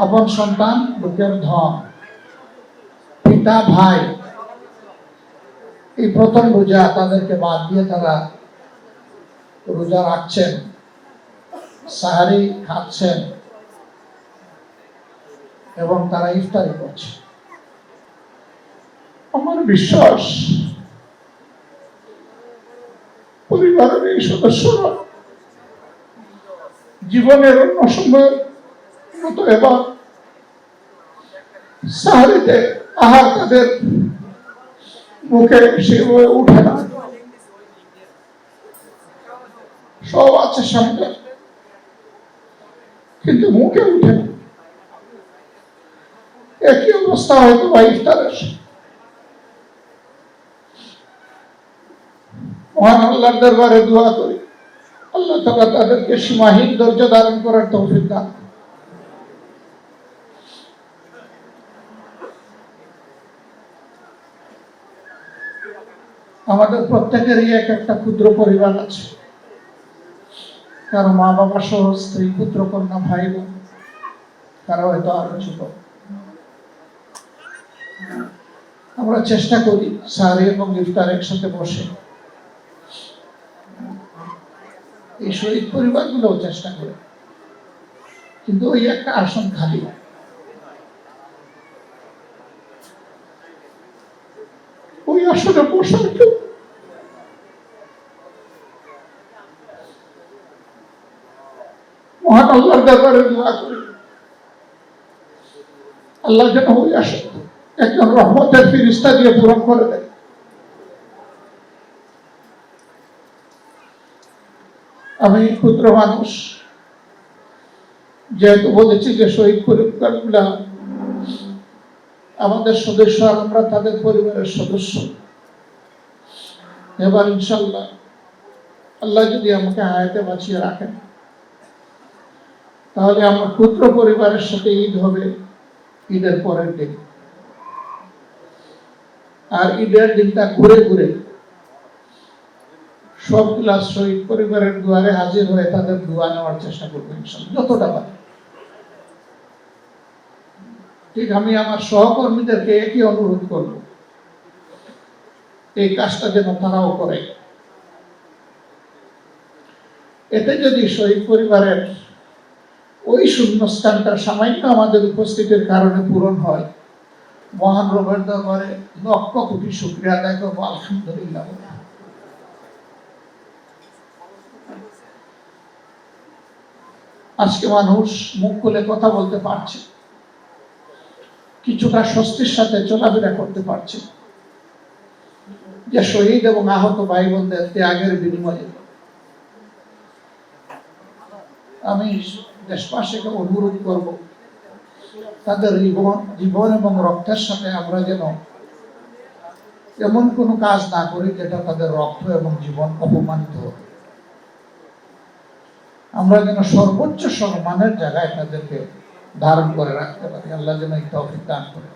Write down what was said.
আপন সন্তান লোকের ধন, পিতা ভাই, এই প্রথম রোজা তাদেরকে বাদ দিয়ে তারা রোজা রাখছেন, সাহারি খাচ্ছেন এবং তারা ইফতারি করছে। আমার বিশ্বাস পরিবারের এই সদস্যরা জীবনের অন্য সময়ের মতো এবার সাহারিতে আহার তাদের মুখে সেভাবে উঠে না, সব আছে সামনে কিন্তু মুখে উঠে না। একই অবস্থা হয়তো বা ইফতারের। মহান আল্লাহর দরবারে দোয়া করি আল্লাহ তাআলা তাদেরকে সীমাহীন ধৈর্য ধারণ করার তৌফিক দান। আমাদের প্রত্যেকেরই এক একটা ক্ষুদ্র পরিবার আছে, কারো মা বাবা সহ স্ত্রী, পুত্র কন্যা, ভাই বোন, কারো হয়তো আরো ছোট। আমরা চেষ্টা করি সাহারি এবং ইফতার একসাথে বসে, এই শহীদ পরিবারগুলোও চেষ্টা করে, কিন্তু ওই একটা আসন খালি। ওই আসনে বসার কেউ মহান আল্লাহর দরবারে দোয়া করি আল্লাহ যেন ওই আসন একজন রহমতের ফেরেশতা দিয়ে পূরণ করে দেয়। আমি ক্ষুদ্র মানুষ, যেহেতু বলেছি যে শহীদ পরিবারগুলা আমাদের সদস্য, আমরা তাদের পরিবারের সদস্য। এবার ইনশাআল্লাহ আল্লাহ যদি আমাকে হায়াতে বাঁচিয়ে রাখেন, তাহলে আমার ক্ষুদ্র পরিবারের সাথে ঈদ হবে ঈদের পরের দিন। আর ঈদের দিনটা ঘুরে ঘুরে সবগুলা শহীদ পরিবারের দুয়ারে হাজির হয়ে তাদের দোয়া নেওয়ার চেষ্টা করবো ইনশাআল্লাহ, যতটা পারি। ঠিক আমি আমার সহকর্মীদেরকে একই অনুরোধ করব, এই কাজটা যেন তারাও করে। এতে যদি শহীদ পরিবারের ওই শূন্যস্থানটা সামান্য আমাদের উপস্থিতির কারণে পূরণ হয়, মহান রবের দরবারে লক্ষ কোটি শুকরিয়া আদায় করবো, আলহামদুলিল্লাহ। আজকে মানুষ মুখ খুলে কথা বলতে পারছে, কিছুটা স্বস্তির সাথে চলাফেরা করতে পারছে, যে শহীদ এবং আহত ভাই বোনদের ত্যাগের বিনিময়ে। আমি দেশবাসীকে অনুরোধ করব, তাদের জীবন এবং রক্তের সাথে আমরা যেন এমন কোনো কাজ না করি যেটা তাদের রক্ত এবং জীবন অপমানিত হবে। আমরা যেন সর্বোচ্চ সম্মানের জায়গায় তাদেরকে ধারণ করে রাখতে পারি। আল্লাহ যেন এই তৌফিক দান করে।